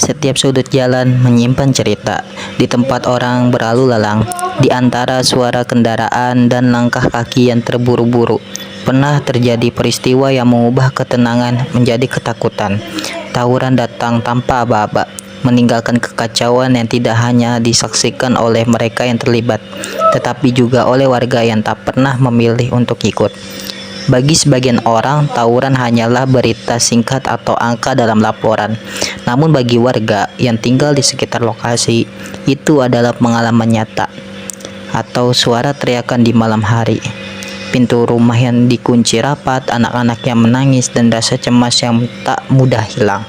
Setiap sudut jalan menyimpan cerita. Di tempat orang berlalu lalang, di antara suara kendaraan dan langkah kaki yang terburu-buru, pernah terjadi peristiwa yang mengubah ketenangan menjadi ketakutan. Tawuran datang tanpa aba-aba, meninggalkan kekacauan yang tidak hanya disaksikan oleh mereka yang terlibat, tetapi juga oleh warga yang tak pernah memilih untuk ikut. Bagi sebagian orang, tawuran hanyalah berita singkat atau angka dalam laporan. Namun bagi warga yang tinggal di sekitar lokasi, itu adalah pengalaman nyata. Atau suara teriakan di malam hari. Pintu rumah yang dikunci rapat, anak-anak yang menangis, dan rasa cemas yang tak mudah hilang.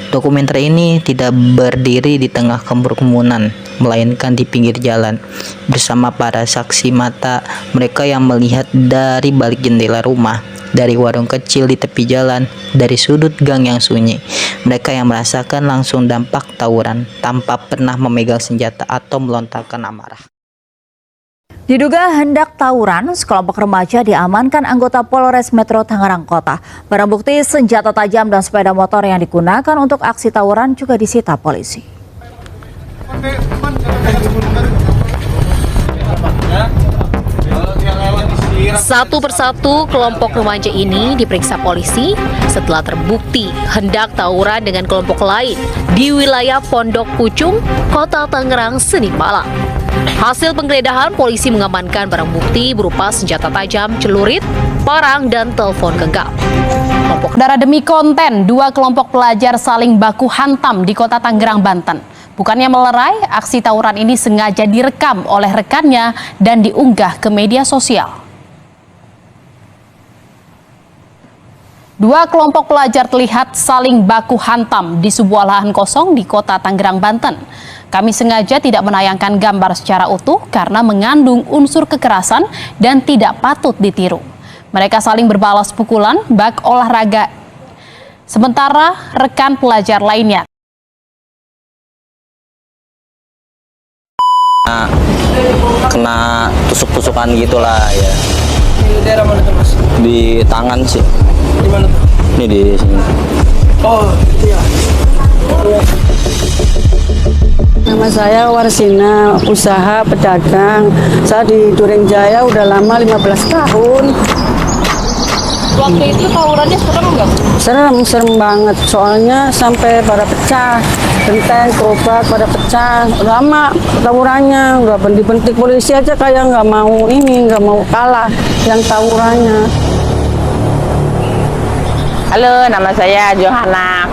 Dokumenter ini tidak berdiri di tengah kerumunan, melainkan di pinggir jalan, bersama para saksi mata, mereka yang melihat dari balik jendela rumah, dari warung kecil di tepi jalan, dari sudut gang yang sunyi. Mereka yang merasakan langsung dampak tawuran, tanpa pernah memegang senjata atau melontarkan amarah. Diduga hendak tawuran, sekelompok remaja diamankan anggota Polres Metro Tangerang Kota. Barang bukti senjata tajam dan sepeda motor yang digunakan untuk aksi tawuran juga disita polisi. Satu persatu kelompok remaja ini diperiksa polisi setelah terbukti hendak tawuran dengan kelompok lain di wilayah Pondok Pucung, Kota Tangerang, Senin malam. Hasil penggeledahan, polisi mengamankan barang bukti berupa senjata tajam, celurit, parang, dan telepon genggam. Saudara, demi konten, dua kelompok pelajar saling baku hantam di Kota Tangerang, Banten. Bukannya melerai, aksi tawuran ini sengaja direkam oleh rekannya dan diunggah ke media sosial. Dua kelompok pelajar terlihat saling baku hantam di sebuah lahan kosong di Kota Tangerang, Banten. Kami sengaja tidak menayangkan gambar secara utuh karena mengandung unsur kekerasan dan tidak patut ditiru. Mereka saling berbalas pukulan bak olahraga. Sementara rekan pelajar lainnya kena tusuk-tusukan gitulah ya. Di daerah mana tuh, Mas? Di tangan sih. Di mana tuh? Ini di sini. Oh, itu ya. Nama saya Warsina, usaha pedagang. Saya di Duren Jaya udah lama 15 tahun. waktu itu tawurannya serem nggak? Serem banget. Soalnya sampai pada pecah. Genteng, gerobak pada pecah. Lama tawurannya, udah bentik-bentik polisi aja kayak nggak mau kalah yang tawurannya. Halo, nama saya Johanna.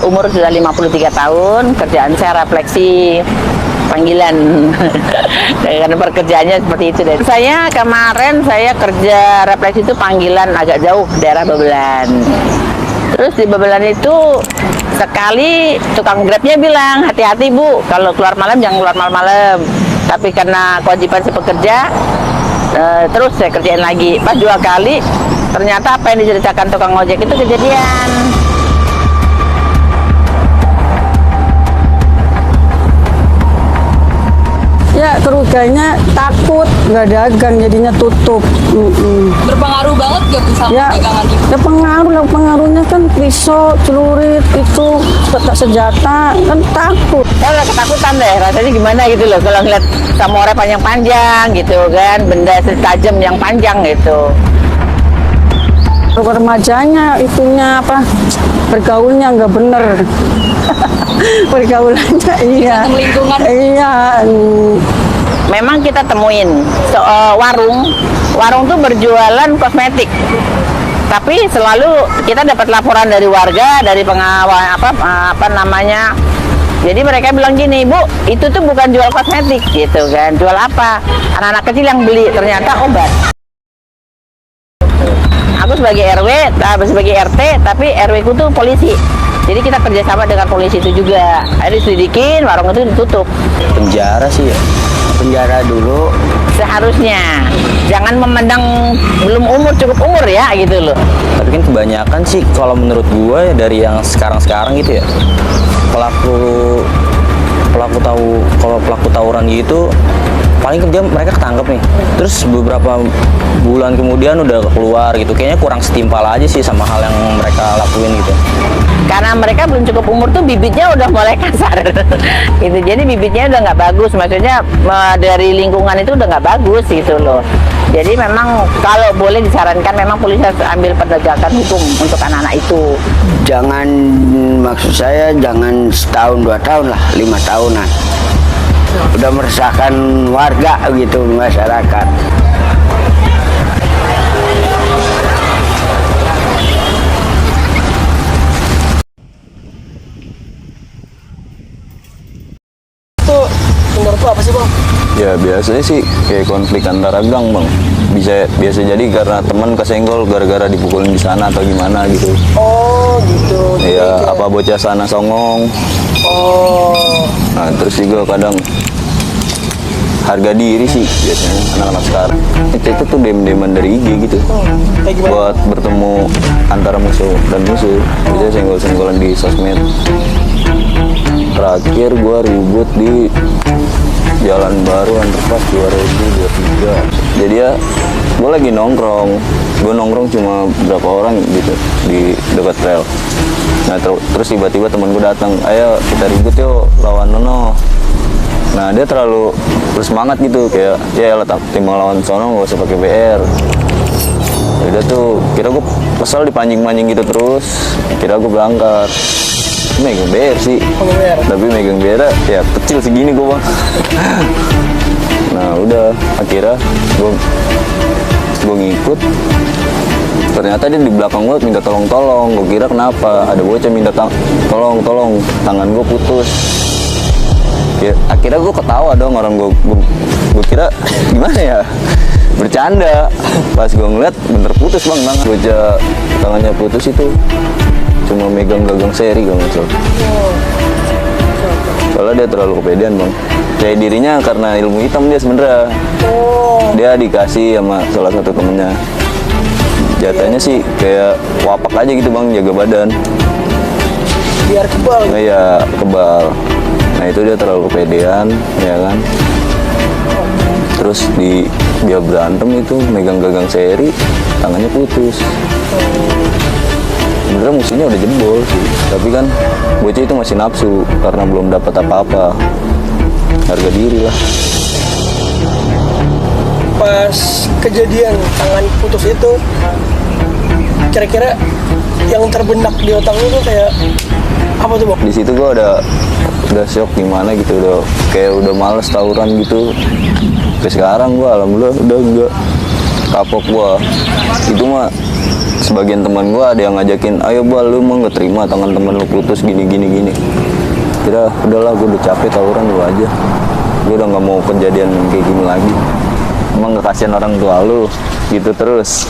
Umur sudah 53 tahun, kerjaan saya refleksi panggilan. Karena pekerjaannya seperti itu deh. Saya kemarin kerja refleksi itu panggilan agak jauh, daerah Babelan. Terus di Babelan itu sekali tukang grabnya bilang, hati-hati Bu, kalau keluar malam jangan keluar malam-malam. Tapi karena kewajiban si pekerja, terus saya kerjain lagi. Pas 2 kali, ternyata apa yang diceritakan tukang ojek itu kejadian. Ya kerugiannya takut, nggak dagang jadinya tutup. Berpengaruh banget gak sama Ya, dagangan ibu? ya pengaruhnya kan pisau, celurit, itu senjata, kan takut. Saya udah ketakutan deh, rasanya gimana gitu loh kalau ngeliat samurai panjang-panjang gitu kan, benda tajam yang panjang gitu. Remajanya itunya bergaulnya nggak bener. Pergaulannya iya. Lingkungan. Iya. Memang kita temuin warung tuh berjualan kosmetik. Tapi selalu kita dapat laporan dari warga, dari pengawal namanya. Jadi mereka bilang gini, Bu, itu tuh bukan jual kosmetik gitu kan. Jual apa? Anak-anak kecil yang beli, ternyata obat. Aku sebagai RW, sebagai RT, tapi RW ku tuh polisi. Jadi kita kerjasama dengan polisi itu juga. Akhirnya diselidikin, warung itu ditutup. Penjara sih ya. Penjara dulu. Seharusnya jangan memandang belum cukup umur ya gitu loh. Tapi kan kebanyakan sih kalau menurut gue dari yang sekarang gitu ya. Pelaku tawuran gitu paling kejam mereka ketangkep nih. Terus beberapa bulan kemudian udah keluar gitu. Kayaknya kurang setimpal aja sih sama hal yang mereka lakuin gitu. Karena mereka belum cukup umur tuh bibitnya udah mulai kasar gitu. Jadi bibitnya udah nggak bagus, maksudnya dari lingkungan itu udah nggak bagus gitu loh. Jadi memang kalau boleh disarankan memang polisi harus ambil penegakan hukum untuk anak-anak itu. Jangan, maksud saya jangan setahun 2 tahun lah, 5 tahunan. Udah meresahkan warga gitu, masyarakat. Itu menurut lo apa sih bang? Ya biasanya sih kayak konflik antara gang bang. Biasa jadi karena teman kesenggol gara-gara dipukulin di sana atau gimana gitu. Oh gitu. Ya apa bocah sana songong. Oh. Nah terus juga kadang harga diri sih biasanya anak-anak sekarang. Itu tuh dem-deman dari IG gitu. Kayak gimana? Buat bertemu antara musuh dan musuh. Biasanya senggol-senggolan di sosmed. Terakhir gua ribut di Jalan Baru Underpass 2023. Jadi ya gue lagi nongkrong. Gue nongkrong cuma berapa orang gitu di dekat rel. Nah terus tiba-tiba teman gue datang, ayo kita ribut yuk lawan Nono. Nah dia terlalu bersemangat gitu, kayak ya lah timbang lawan sono gak usah pakai BR. Udah tuh kira gue kesel dipanjing-panjing gitu terus. Kira gue berangkat. Megang BR sih, tapi megang BR ya kecil segini gue bang. Nah udah akhirnya gue ngikut. Ternyata dia di belakang gue minta tolong. Gue kira kenapa, ada bocah minta tolong, tangan gue putus. Ya, akhirnya gue ketawa dong, orang gue kira gimana ya, bercanda. Pas gue ngeliat bener putus bang, bocah tangannya putus itu cuma megang gagang seri kalau nggak salah. Soalnya dia terlalu kepedean bang. Kayak dirinya karena ilmu hitam dia sebenarnya. Dia dikasih sama salah satu temennya. Jatanya sih kayak wapak aja gitu bang, jaga badan. Biar kebal. Nah, ya kebal. Nah itu dia terlalu kepedean, ya kan. Terus dia berantem itu megang gagang seri, tangannya putus. Sebenarnya musuhnya udah jebol sih, tapi kan bocah itu masih nafsu karena belum dapat apa-apa. Harga diri lah. Pas kejadian tangan putus itu, kira-kira yang terbenak di otak lu tuh kayak apa tuh bang? Di situ gua udah shock gimana gitu, udah males tawuran gitu. Ke sekarang gua alhamdulillah udah enggak kapok gua. Itu mah sebagian teman gue ada yang ngajakin, ayo bal lu mau nggak terima tangan teman lu putus gini. Kira udahlah, gue udah capek tawuran lu aja. Gue udah nggak mau kejadian kayak gini lagi. Emang nggak kasihan orang tua lu gitu terus.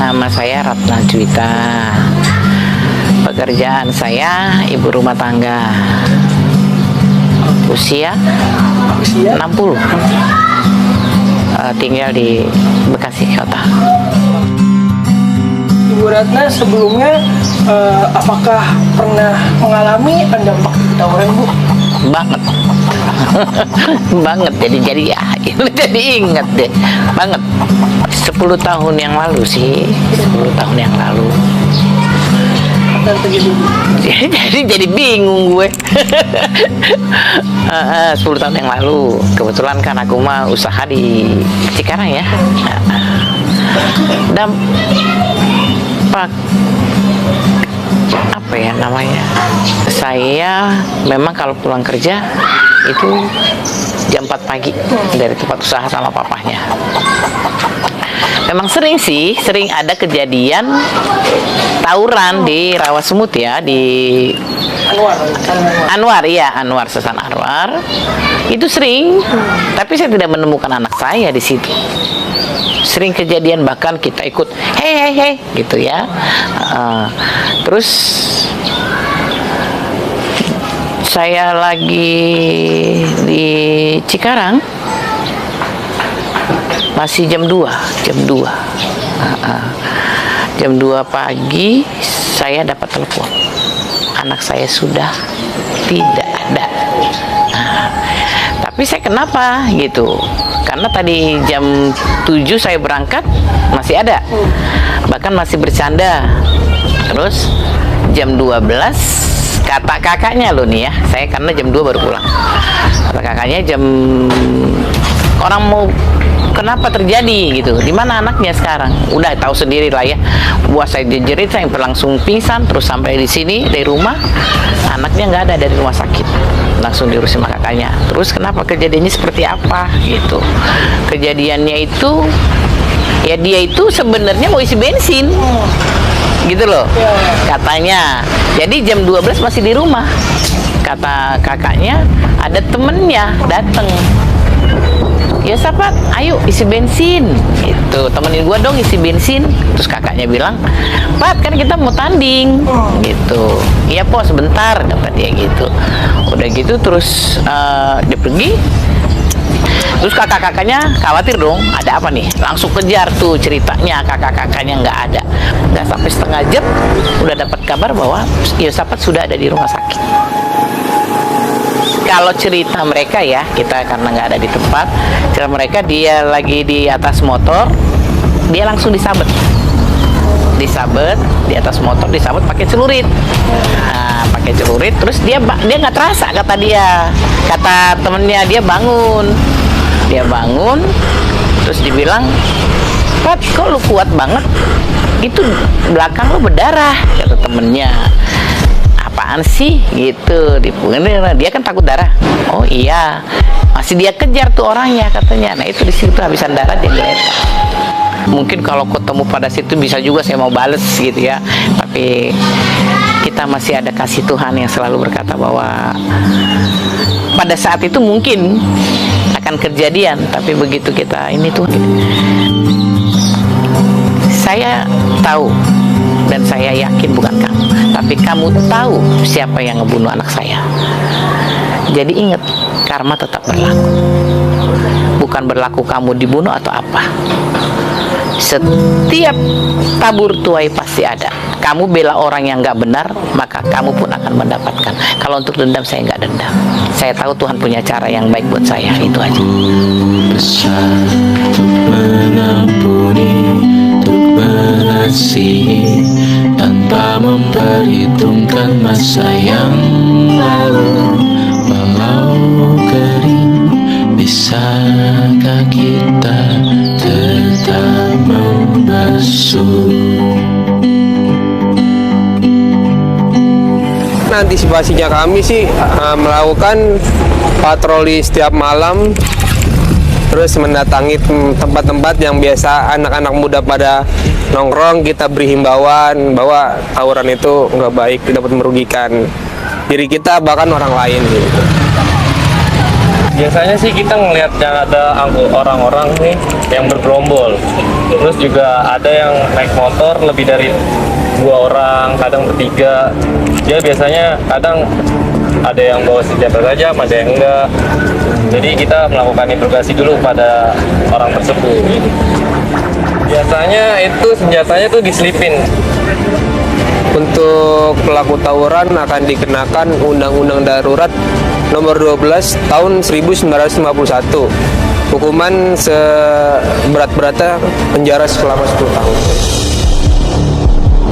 Nama saya Ratna Juwita. Pekerjaan saya ibu rumah tangga. Usia 60. Tinggal di Bekasi Kota. Ibu Ratna sebelumnya apakah pernah mengalami dampak tawuran bu? Banget. Banget jadi ya jadi ingat deh banget. 10 tahun yang lalu sih, 10 tahun yang lalu. Jadi bingung gue. 10 tahun yang lalu kebetulan kan aku mah usaha di Cikarang ya. Dampak apa ya namanya, saya memang kalau pulang kerja itu jam 4 pagi dari tempat usaha sama papahnya. Memang sering ada kejadian tawuran di Rawasumut ya, di Anwar Sesan Anwar. Itu sering, tapi saya tidak menemukan anak saya di situ. Sering kejadian, bahkan kita ikut hei gitu ya. Terus saya lagi di Cikarang, Masih jam 2. Jam 2 pagi saya dapat telepon. Anak saya sudah tidak ada. Tapi saya kenapa gitu? Karena tadi jam 7 saya berangkat masih ada. Bahkan masih bercanda. Terus jam 12 kata kakaknya loh nih ya. Saya karena jam 2 baru pulang. Kata kakaknya orang mau kenapa terjadi gitu, di mana anaknya sekarang, udah tahu sendiri lah ya, buat saya jerit, saya langsung pingsan, terus sampai di sini dari rumah, anaknya nggak ada dari rumah sakit, langsung diurusin sama kakaknya. Terus kenapa kejadiannya seperti apa gitu, kejadiannya itu ya dia itu sebenarnya mau isi bensin gitu loh katanya, jadi jam 12 masih di rumah, kata kakaknya ada temennya dateng, ya sahabat, ayo isi bensin gitu, temenin gua dong isi bensin. Terus kakaknya bilang, Pat kan kita mau tanding gitu. Iya po sebentar kata dia gitu. Udah gitu terus dia pergi. Terus kakak-kakaknya khawatir dong, ada apa nih, langsung kejar tuh ceritanya, kakak-kakaknya nggak ada. Nggak sampai setengah jam udah dapat kabar bahwa Yosafat sudah ada di rumah sakit. Kalau cerita mereka ya, kita karena nggak ada di tempat, cerita mereka dia lagi di atas motor, dia langsung disabet di atas motor, disabet pakai celurit. Nah, pakai celurit, terus dia nggak terasa, kata temennya, dia bangun, terus dibilang, Pat, kok lu kuat banget? Itu belakang lu berdarah, kata temennya. Apaan sih gitu, dia kan takut darah. Oh iya, masih dia kejar tuh orangnya katanya. Nah itu di situ habisan darah dia geletak. Mungkin kalau ketemu pada situ bisa juga saya mau bales gitu ya, tapi kita masih ada kasih Tuhan yang selalu berkata bahwa pada saat itu mungkin akan kejadian, tapi begitu kita ini tuh, saya tahu dan saya yakin bukan kamu, tapi kamu tahu siapa yang ngebunuh anak saya. Jadi ingat, karma tetap berlaku. Bukan berlaku kamu dibunuh atau apa. Setiap tabur tuai pasti ada. Kamu bela orang yang nggak benar, maka kamu pun akan mendapatkan. Kalau untuk dendam, saya nggak dendam. Saya tahu Tuhan punya cara yang baik buat saya. Itu aja. Besar untuk mengampuni, untuk mengasihi, tanpa memperhitungkan masa yang lalu. Walau kering, bisakah kita tetap membasuh? Antisipasinya kami sih melakukan patroli setiap malam, terus mendatangi tempat-tempat yang biasa anak-anak muda pada nongkrong. Kita beri himbauan bahwa tawuran itu nggak baik, tidak dapat merugikan diri kita bahkan orang lain gitu. Biasanya sih kita ngelihatnya ada orang-orang nih yang bergerombol, terus juga ada yang naik motor lebih dari 2 orang, kadang bertiga. Dia biasanya kadang ada yang bawa senjata tajam, ada yang enggak. Jadi kita melakukan interogasi dulu pada orang tersebut. Biasanya itu senjatanya tuh diselipin. Untuk pelaku tawuran akan dikenakan Undang-Undang Darurat Nomor 12 Tahun 1951. Hukuman seberat-beratnya penjara selama 10 tahun.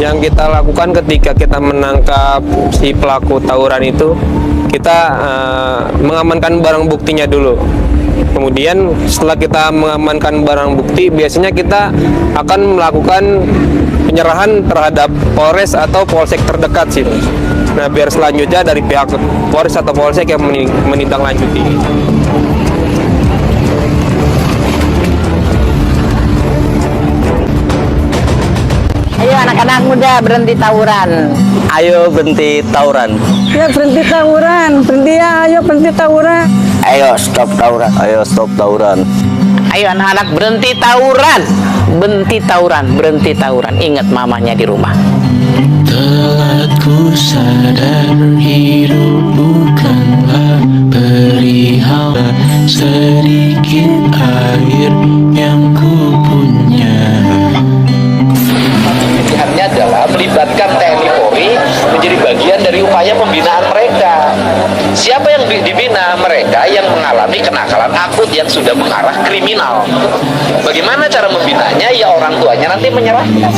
Yang kita lakukan ketika kita menangkap si pelaku tawuran itu, kita mengamankan barang buktinya dulu. Kemudian setelah kita mengamankan barang bukti, biasanya kita akan melakukan penyerahan terhadap Polres atau Polsek terdekat sih. Nah, biar selanjutnya dari pihak Polres atau Polsek yang menindaklanjuti. Ayo anak-anak muda berhenti tawuran. Ayo berhenti tawuran. Ya berhenti tawuran, berhenti ya, ayo berhenti tawuran. Ayo stop tawuran. Ayo stop tawuran. Ayo anak-anak berhenti tawuran. Berhenti tawuran, berhenti tawuran. Ingat mamanya di rumah. Telah ku sadar hidup bukanlah perihal sedikit air yang ku melibatkan TNI Polri menjadi bagian dari upaya pembinaan mereka. Siapa yang dibina? Mereka yang mengalami kenakalan akut yang sudah mengarah kriminal. Bagaimana cara membinanya? Ya orang tuanya nanti menyerahkan.